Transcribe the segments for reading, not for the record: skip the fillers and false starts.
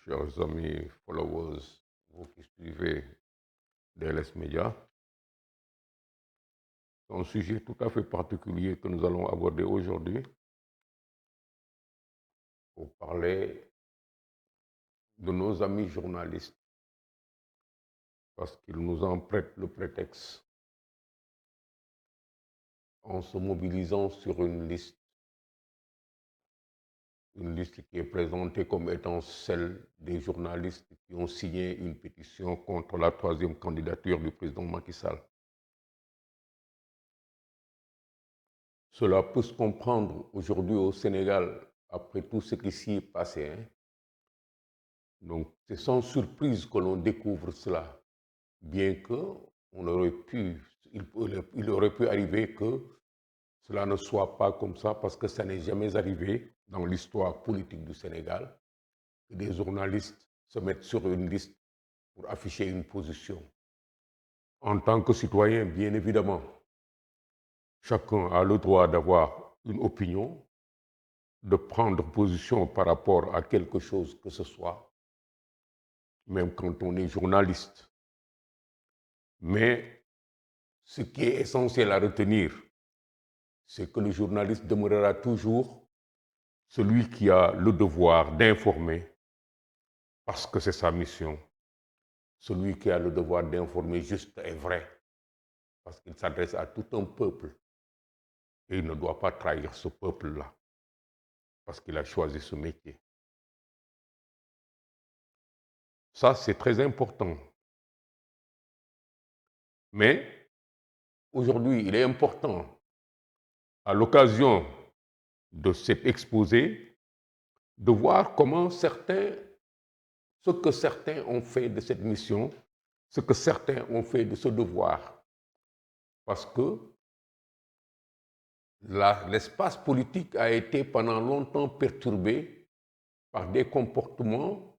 chers amis followers, vous qui suivez DLS Media. C'est un sujet tout à fait particulier que nous allons aborder aujourd'hui pour parler de nos amis journalistes, parce qu'ils nous en prêtent le prétexte en se mobilisant sur une liste qui est présentée comme étant celle des journalistes qui ont signé une pétition contre la troisième candidature du président Macky Sall. Cela peut se comprendre aujourd'hui au Sénégal, après tout ce qui s'y est passé. Donc, c'est sans surprise que l'on découvre cela, bien que il aurait pu arriver que cela ne soit pas comme ça, parce que ça n'est jamais arrivé dans l'histoire politique du Sénégal que des journalistes se mettent sur une liste pour afficher une position. En tant que citoyen, bien évidemment, chacun a le droit d'avoir une opinion, de prendre position par rapport à quelque chose que ce soit, même quand on est journaliste. Mais ce qui est essentiel à retenir, c'est que le journaliste demeurera toujours celui qui a le devoir d'informer, parce que c'est sa mission. Celui qui a le devoir d'informer juste et vrai, parce qu'il s'adresse à tout un peuple. Et il ne doit pas trahir ce peuple-là, parce qu'il a choisi ce métier. Ça, c'est très important. Mais aujourd'hui, il est important, à l'occasion de cet exposé, de voir comment ce que certains ont fait de cette mission, ce que certains ont fait de ce devoir. Parce que l'espace politique a été pendant longtemps perturbé par des comportements,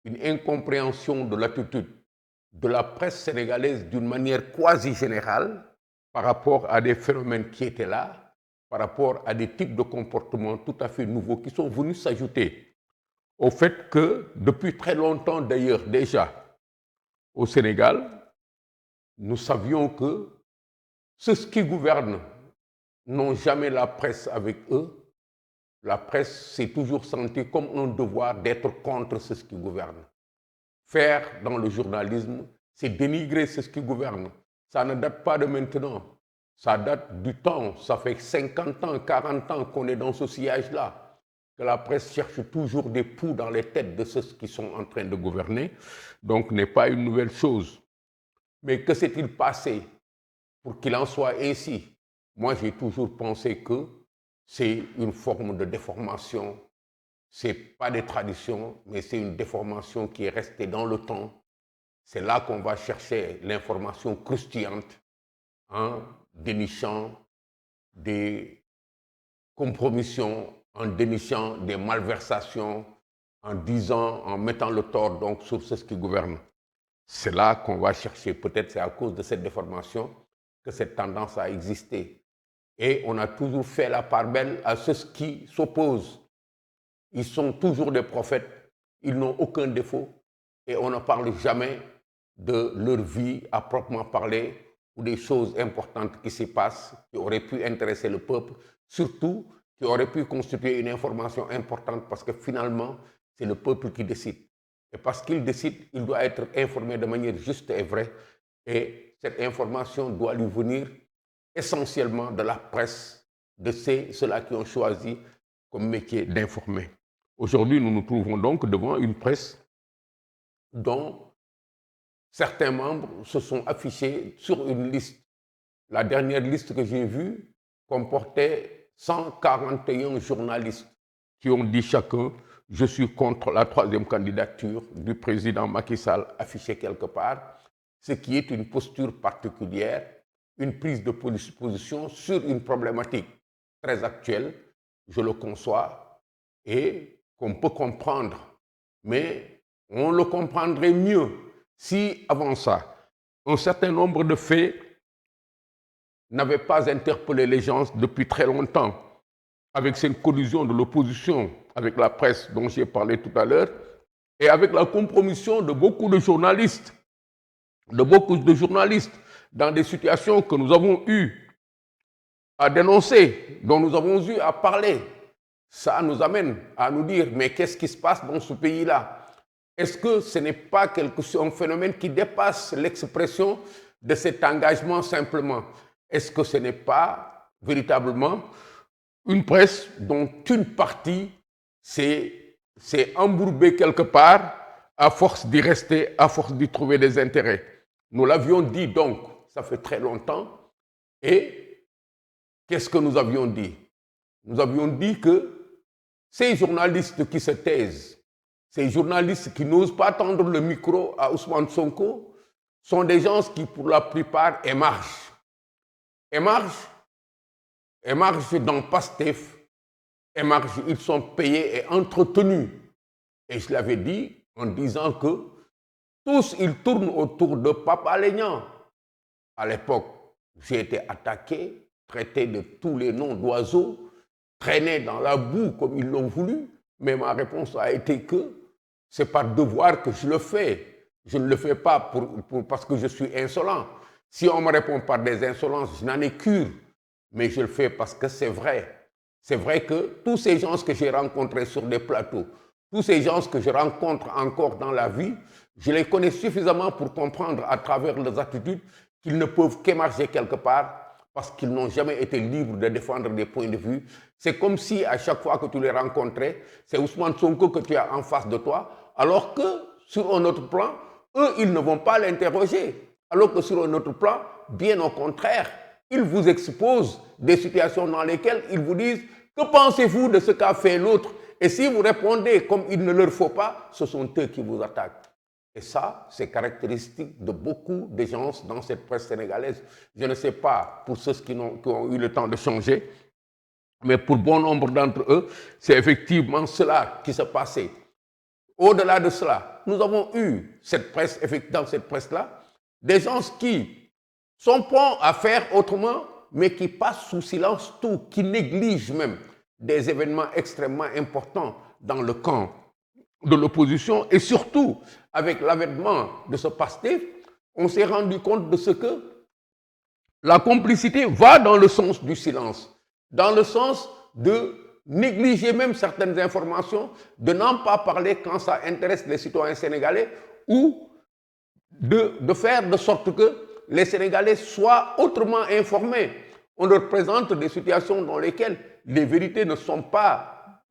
une incompréhension de l'attitude de la presse sénégalaise d'une manière quasi générale par rapport à des phénomènes qui étaient là, par rapport à des types de comportements tout à fait nouveaux qui sont venus s'ajouter au fait que depuis très longtemps d'ailleurs déjà au Sénégal, nous savions que ceux qui gouvernent n'ont jamais la presse avec eux. La presse s'est toujours sentie comme un devoir d'être contre ceux qui gouvernent. Faire dans le journalisme, c'est dénigrer ceux qui gouvernent. Ça ne date pas de maintenant. Ça date du temps, ça fait 50 ans, 40 ans qu'on est dans ce sillage-là, que la presse cherche toujours des poux dans les têtes de ceux qui sont en train de gouverner. Donc, n'est pas une nouvelle chose. Mais que s'est-il passé pour qu'il en soit ainsi? Moi, j'ai toujours pensé que c'est une forme de déformation. Ce n'est pas des traditions, mais c'est une déformation qui est restée dans le temps. C'est là qu'on va chercher l'information croustillante en dénichant des compromissions, en dénichant des malversations, en mettant le tort donc sur ceux qui gouvernent. C'est là qu'on va chercher, peut-être c'est à cause de cette déformation que cette tendance a existé. Et on a toujours fait la part belle à ceux qui s'opposent. Ils sont toujours des prophètes, ils n'ont aucun défaut et on ne parle jamais de leur vie à proprement parler ou des choses importantes qui se passent, qui auraient pu intéresser le peuple, surtout qui auraient pu constituer une information importante parce que finalement, c'est le peuple qui décide. Et parce qu'il décide, il doit être informé de manière juste et vraie et cette information doit lui venir essentiellement de la presse, de ceux-là qui ont choisi comme métier d'informer. Aujourd'hui, nous nous trouvons donc devant une presse dont certains membres se sont affichés sur une liste. La dernière liste que j'ai vue comportait 141 journalistes qui ont dit chacun « Je suis contre la troisième candidature du président Macky Sall » affichée quelque part, ce qui est une posture particulière, une prise de position sur une problématique très actuelle, je le conçois, et qu'on peut comprendre. Mais on le comprendrait mieux si, avant ça, un certain nombre de faits n'avaient pas interpellé les gens depuis très longtemps, avec cette collusion de l'opposition avec la presse dont j'ai parlé tout à l'heure, et avec la compromission de beaucoup de journalistes, dans des situations que nous avons eu à dénoncer, dont nous avons eu à parler, ça nous amène à nous dire, mais qu'est-ce qui se passe dans ce pays-là? Est-ce que ce n'est pas un phénomène qui dépasse l'expression de cet engagement simplement? Est-ce que ce n'est pas véritablement une presse dont une partie s'est embourbée quelque part à force d'y rester, à force d'y trouver des intérêts? Nous l'avions dit donc, ça fait très longtemps, et qu'est-ce que nous avions dit? Nous avions dit que ces journalistes qui se taisent, ces journalistes qui n'osent pas tendre le micro à Ousmane Sonko, sont des gens qui, pour la plupart, émargent dans Pastef, émargent, ils sont payés et entretenus. Et je l'avais dit en disant que tous, ils tournent autour de Pape Alé Niang. À l'époque, j'ai été attaqué, traité de tous les noms d'oiseaux, traîné dans la boue comme ils l'ont voulu, mais ma réponse a été que c'est par devoir que je le fais. Je ne le fais pas parce que je suis insolent. Si on me répond par des insolences, je n'en ai cure, mais je le fais parce que c'est vrai. C'est vrai que tous ces gens que j'ai rencontrés sur des plateaux, tous ces gens que je rencontre encore dans la vie, je les connais suffisamment pour comprendre à travers leurs attitudes qu'ils ne peuvent qu'émarger quelque part parce qu'ils n'ont jamais été libres de défendre des points de vue. C'est comme si à chaque fois que tu les rencontrais, c'est Ousmane Sonko que tu as en face de toi, alors que sur un autre plan, eux, ils ne vont pas l'interroger. Alors que sur un autre plan, bien au contraire, ils vous exposent des situations dans lesquelles ils vous disent « Que pensez-vous de ce qu'a fait l'autre ?» Et si vous répondez comme il ne leur faut pas, ce sont eux qui vous attaquent. Et ça, c'est caractéristique de beaucoup de gens dans cette presse sénégalaise. Je ne sais pas pour ceux qui ont eu le temps de changer, mais pour bon nombre d'entre eux, c'est effectivement cela qui se passait. Au-delà de cela, nous avons eu dans cette presse-là, des gens qui sont prompts à faire autrement, mais qui passent sous silence tout, qui négligent même des événements extrêmement importants dans le camp de l'opposition. Et surtout, avec l'avènement de ce Pastef, on s'est rendu compte de ce que la complicité va dans le sens du silence, dans le sens de négliger même certaines informations, de n'en pas parler quand ça intéresse les citoyens sénégalais, ou de faire de sorte que les Sénégalais soient autrement informés. On leur présente des situations dans lesquelles les vérités ne sont pas,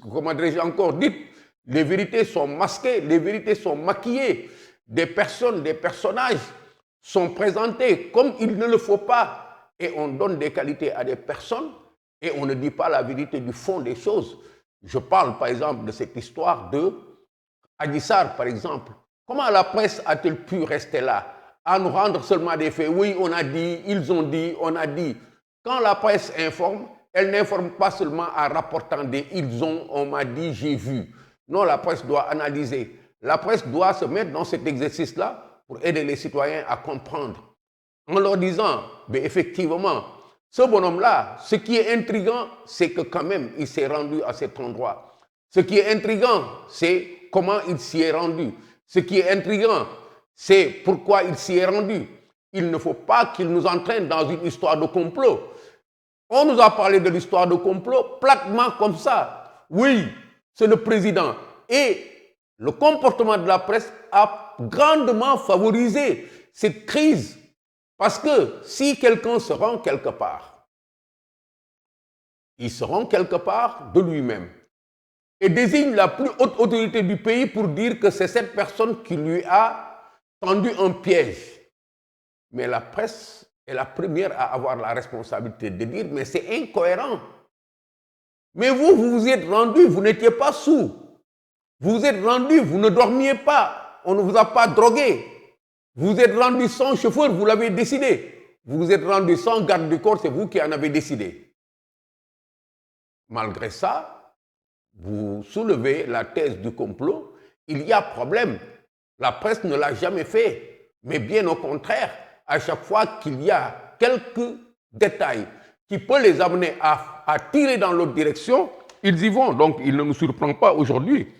comment dirais-je encore, dites. Les vérités sont masquées, les vérités sont maquillées. Des personnages sont présentés comme il ne le faut pas. Et on donne des qualités à des personnes et on ne dit pas la vérité du fond des choses. Je parle par exemple de cette histoire de Adji Sarr, par exemple. Comment la presse a-t-elle pu rester là, à nous rendre seulement des faits? Oui, on a dit, ils ont dit, on a dit. Quand la presse informe, elle n'informe pas seulement en rapportant des « ils ont »,« on m'a dit »,« j'ai vu ». Non, la presse doit analyser. La presse doit se mettre dans cet exercice-là pour aider les citoyens à comprendre. En leur disant, mais effectivement, ce bonhomme-là, ce qui est intriguant, c'est que quand même, il s'est rendu à cet endroit. Ce qui est intriguant, c'est comment il s'y est rendu. Ce qui est intriguant, c'est pourquoi il s'y est rendu. Il ne faut pas qu'il nous entraîne dans une histoire de complot. On nous a parlé de l'histoire de complot platement comme ça. Oui, c'est le président. Et le comportement de la presse a grandement favorisé cette crise. Parce que si quelqu'un se rend quelque part, il se rend quelque part de lui-même et désigne la plus haute autorité du pays pour dire que c'est cette personne qui lui a tendu un piège. Mais la presse est la première à avoir la responsabilité de dire mais c'est incohérent. Mais vous vous êtes rendu, vous n'étiez pas sous. Vous vous êtes rendu, vous ne dormiez pas. On ne vous a pas drogué. Vous vous êtes rendu sans chauffeur, vous l'avez décidé. Vous vous êtes rendu sans garde du corps, c'est vous qui en avez décidé. Malgré ça, vous soulevez la thèse du complot. Il y a problème. La presse ne l'a jamais fait. Mais bien au contraire, à chaque fois qu'il y a quelques détails qui peuvent les amener à tirer dans l'autre direction, ils y vont. Donc, il ne nous surprend pas aujourd'hui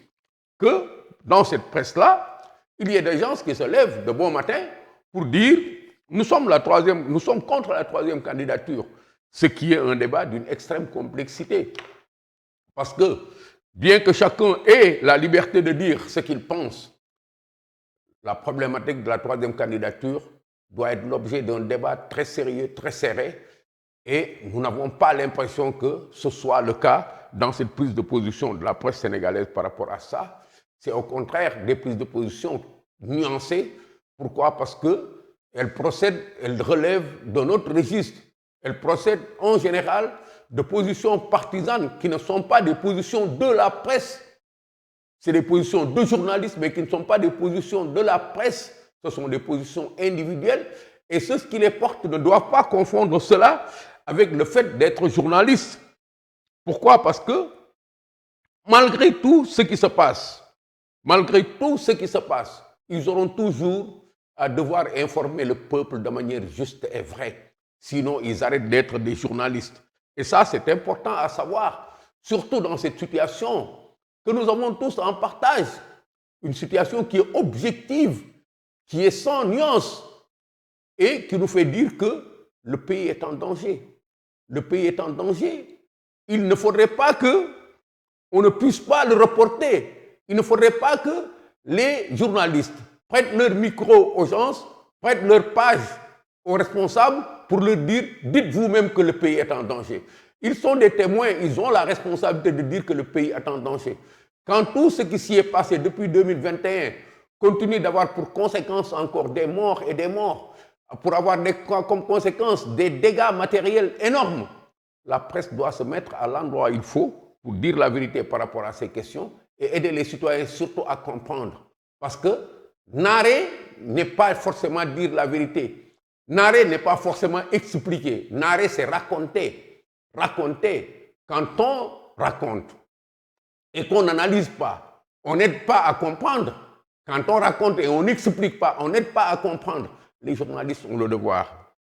que dans cette presse-là, il y ait des gens qui se lèvent de bon matin pour dire nous sommes contre la troisième candidature, ce qui est un débat d'une extrême complexité. Parce que, bien que chacun ait la liberté de dire ce qu'il pense, la problématique de la troisième candidature doit être l'objet d'un débat très sérieux, très serré, et nous n'avons pas l'impression que ce soit le cas dans cette prise de position de la presse sénégalaise par rapport à ça. C'est au contraire des prises de position nuancées. Pourquoi? Parce qu'elles relèvent d'un autre registre. Elles procèdent en général de positions partisanes qui ne sont pas des positions de la presse. C'est des positions de journalistes, mais qui ne sont pas des positions de la presse. Ce sont des positions individuelles. Et ceux qui les portent ne doivent pas confondre cela avec le fait d'être journalistes. Pourquoi? Parce que malgré tout ce qui se passe, ils auront toujours à devoir informer le peuple de manière juste et vraie. Sinon, ils arrêtent d'être des journalistes. Et ça, c'est important à savoir, surtout dans cette situation que nous avons tous en partage. Une situation qui est objective, qui est sans nuance et qui nous fait dire que le pays est en danger. Le pays est en danger. Il ne faudrait pas qu'on ne puisse pas le reporter. Il ne faudrait pas que les journalistes prêtent leur micro aux gens, prêtent leur page aux responsables pour leur dire « dites vous-même que le pays est en danger ». Ils sont des témoins, ils ont la responsabilité de dire que le pays est en danger. Quand tout ce qui s'y est passé depuis 2021 continue d'avoir pour conséquence encore des morts et des morts, pour avoir comme conséquence des dégâts matériels énormes, la presse doit se mettre à l'endroit où il faut pour dire la vérité par rapport à ces questions et aider les citoyens surtout à comprendre. Parce que narrer n'est pas forcément dire la vérité. Narrer n'est pas forcément expliquer. Narrer, c'est raconter. Raconter. Quand on raconte et qu'on n'analyse pas, on n'aide pas à comprendre. Quand on raconte et on n'explique pas, on n'aide pas à comprendre. Les journalistes ont le devoir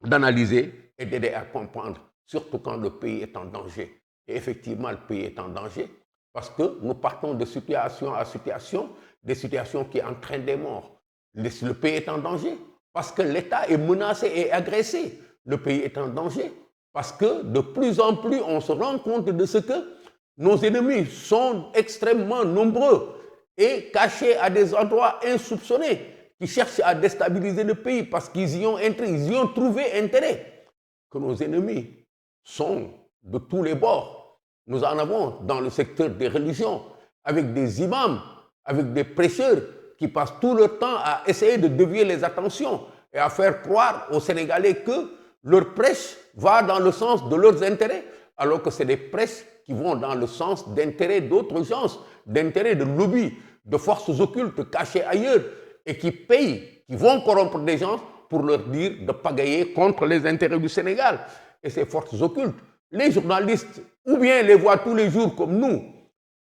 d'analyser et d'aider à comprendre, surtout quand le pays est en danger. Et effectivement, le pays est en danger parce que nous partons de situation à situation, des situations qui entraînent des morts. Le pays est en danger parce que l'État est menacé et agressé. Le pays est en danger parce que de plus en plus, on se rend compte de ce que nos ennemis sont extrêmement nombreux et cachés à des endroits insoupçonnés qui cherchent à déstabiliser le pays parce qu'ils y ont trouvé intérêt. Que nos ennemis sont de tous les bords. Nous en avons dans le secteur des religions, avec des imams, avec des prêcheurs qui passent tout leur temps à essayer de dévier les attentions et à faire croire aux Sénégalais que leur prêche va dans le sens de leurs intérêts, alors que c'est des prêches qui vont dans le sens d'intérêts d'autres gens, d'intérêts de lobbies, de forces occultes cachées ailleurs et qui payent, qui vont corrompre des gens pour leur dire de pagayer contre les intérêts du Sénégal. Et ces forces occultes, les journalistes, ou bien les voient tous les jours comme nous,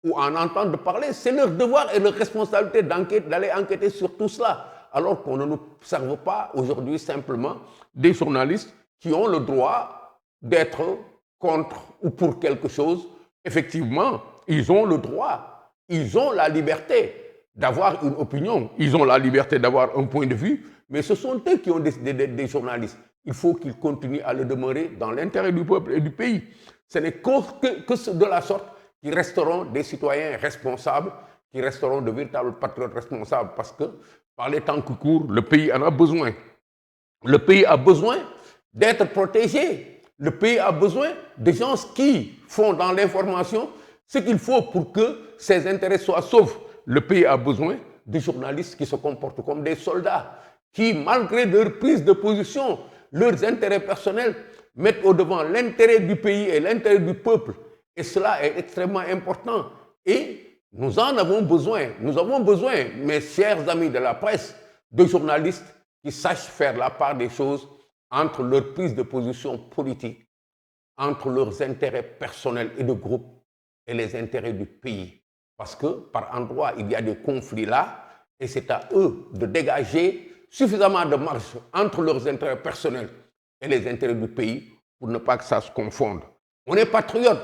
ou en entendent parler, c'est leur devoir et leur responsabilité d'aller enquêter sur tout cela. Alors qu'on ne nous serve pas aujourd'hui simplement des journalistes qui ont le droit d'être contre ou pour quelque chose. Effectivement, ils ont le droit, ils ont la liberté d'avoir une opinion, ils ont la liberté d'avoir un point de vue, mais ce sont eux qui ont décidé d'être des journalistes. Il faut qu'ils continuent à le demeurer dans l'intérêt du peuple et du pays. Ce n'est que de la sorte qu'ils resteront des citoyens responsables, qui resteront de véritables patriotes responsables, parce que par les temps qui courent, le pays en a besoin. Le pays a besoin d'être protégé. Le pays a besoin de gens qui font dans l'information ce qu'il faut pour que ses intérêts soient saufs. Le pays a besoin de journalistes qui se comportent comme des soldats, qui, malgré leur prise de position, leurs intérêts personnels, mettent au devant l'intérêt du pays et l'intérêt du peuple. Et cela est extrêmement important. Et nous en avons besoin. Nous avons besoin, mes chers amis de la presse, de journalistes qui sachent faire la part des choses entre leur prise de position politique, entre leurs intérêts personnels et de groupe et les intérêts du pays. Parce que par endroits, il y a des conflits là, et c'est à eux de dégager suffisamment de marge entre leurs intérêts personnels et les intérêts du pays pour ne pas que ça se confonde. On est patriote,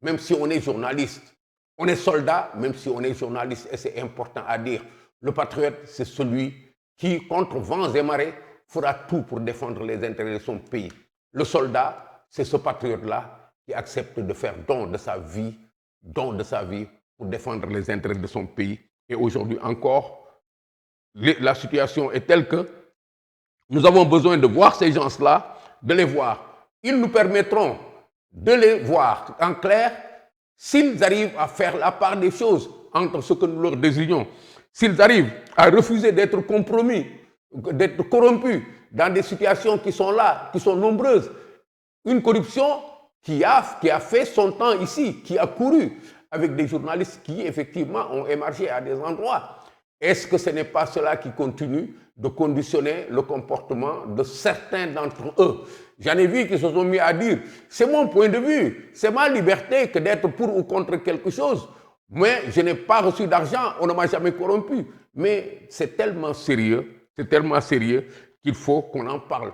même si on est journaliste. On est soldat, même si on est journaliste, et c'est important à dire. Le patriote, c'est celui qui, contre vents et marées, fera tout pour défendre les intérêts de son pays. Le soldat, c'est ce patriote-là qui accepte de faire don de sa vie pour défendre les intérêts de son pays. Et aujourd'hui encore, la situation est telle que nous avons besoin de voir ces gens-là, de les voir. Ils nous permettront de les voir en clair s'ils arrivent à faire la part des choses entre ce que nous leur désignons. S'ils arrivent à refuser d'être compromis, d'être corrompus dans des situations qui sont là, qui sont nombreuses. Une corruption qui a fait son temps ici, qui a couru avec des journalistes qui effectivement ont émergé à des endroits. Est-ce que ce n'est pas cela qui continue de conditionner le comportement de certains d'entre eux? J'en ai vu qui se sont mis à dire, c'est mon point de vue, c'est ma liberté que d'être pour ou contre quelque chose. Mais je n'ai pas reçu d'argent, on ne m'a jamais corrompu. Mais c'est tellement sérieux qu'il faut qu'on en parle.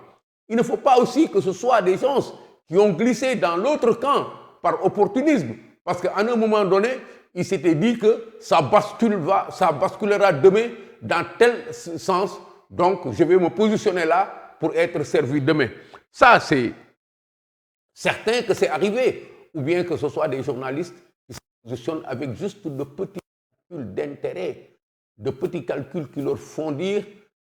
Il ne faut pas aussi que ce soit des gens qui ont glissé dans l'autre camp par opportunisme. Parce qu'à un moment donné, il s'était dit que ça basculera demain dans tel sens. Donc, je vais me positionner là pour être servi demain. Ça, c'est certain que c'est arrivé. Ou bien que ce soit des journalistes qui se positionnent avec juste de petits calculs d'intérêt, de petits calculs qui leur font dire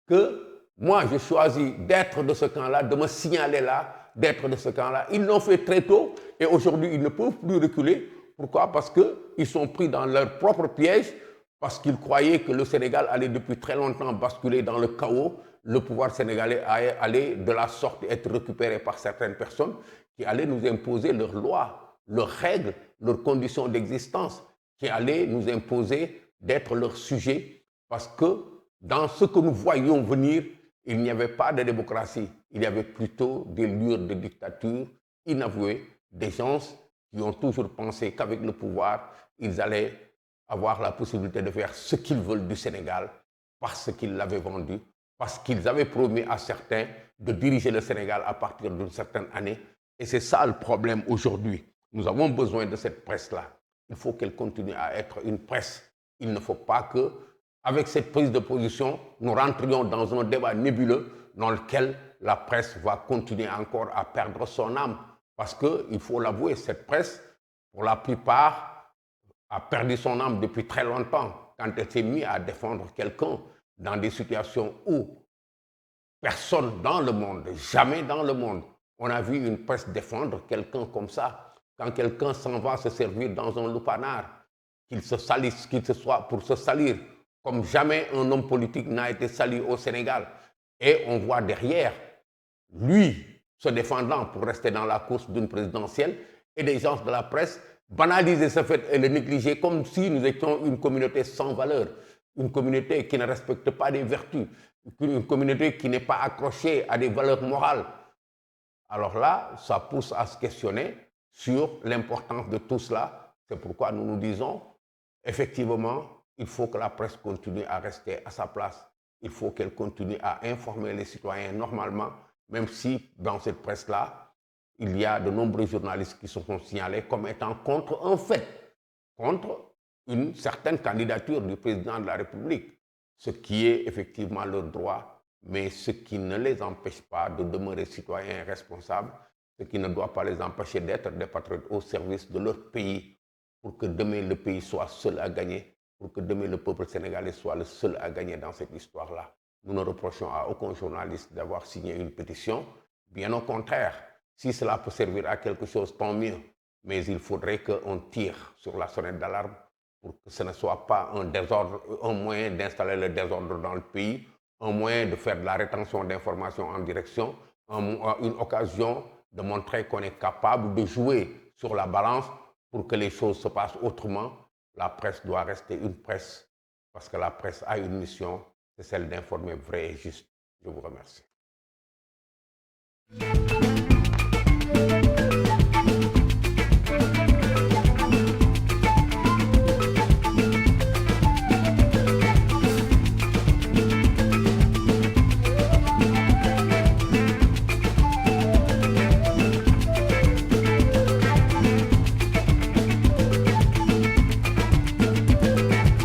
que moi, je choisis d'être de ce camp-là, de me signaler là, d'être de ce camp-là. Ils l'ont fait très tôt et aujourd'hui, ils ne peuvent plus reculer. Pourquoi? Parce qu'ils sont pris dans leur propre piège, parce qu'ils croyaient que le Sénégal allait depuis très longtemps basculer dans le chaos. Le pouvoir sénégalais allait de la sorte être récupéré par certaines personnes qui allaient nous imposer leurs lois, leurs règles, leurs conditions d'existence, qui allaient nous imposer d'être leurs sujets, parce que dans ce que nous voyions venir, il n'y avait pas de démocratie, il y avait plutôt des lueurs de dictature inavouées, des gens qui ont toujours pensé qu'avec le pouvoir, ils allaient avoir la possibilité de faire ce qu'ils veulent du Sénégal, parce qu'ils l'avaient vendu, parce qu'ils avaient promis à certains de diriger le Sénégal à partir d'une certaine année. Et c'est ça le problème aujourd'hui. Nous avons besoin de cette presse-là. Il faut qu'elle continue à être une presse. Il ne faut pas que, avec cette prise de position, nous rentrions dans un débat nébuleux dans lequel la presse va continuer encore à perdre son âme. Parce qu'il faut l'avouer, cette presse, pour la plupart, a perdu son âme depuis très longtemps quand elle s'est mise à défendre quelqu'un dans des situations où personne dans le monde, jamais dans le monde, on a vu une presse défendre quelqu'un comme ça. Quand quelqu'un s'en va se servir dans un lupanar, qu'il se salisse, qu'il se soit pour se salir, comme jamais un homme politique n'a été sali au Sénégal. Et on voit derrière, lui, se défendant pour rester dans la course d'une présidentielle, et des gens de la presse banaliser ce fait et le négliger comme si nous étions une communauté sans valeur, une communauté qui ne respecte pas les vertus, une communauté qui n'est pas accrochée à des valeurs morales. Alors là, ça pousse à se questionner sur l'importance de tout cela. C'est pourquoi nous nous disons, effectivement, il faut que la presse continue à rester à sa place. Il faut qu'elle continue à informer les citoyens normalement, même si dans cette presse-là, il y a de nombreux journalistes qui se sont signalés comme étant contre un fait, contre une certaine candidature du président de la République, ce qui est effectivement leur droit, mais ce qui ne les empêche pas de demeurer citoyens responsables, ce qui ne doit pas les empêcher d'être des patriotes au service de leur pays, pour que demain le pays soit seul à gagner, pour que demain le peuple sénégalais soit le seul à gagner dans cette histoire-là. Nous ne reprochons à aucun journaliste d'avoir signé une pétition, bien au contraire. Si cela peut servir à quelque chose, tant mieux. Mais il faudrait qu'on tire sur la sonnette d'alarme pour que ce ne soit pas un désordre, un moyen d'installer le désordre dans le pays, un moyen de faire de la rétention d'informations en direction, une occasion de montrer qu'on est capable de jouer sur la balance pour que les choses se passent autrement. La presse doit rester une presse parce que la presse a une mission, c'est celle d'informer vrai et juste. Je vous remercie.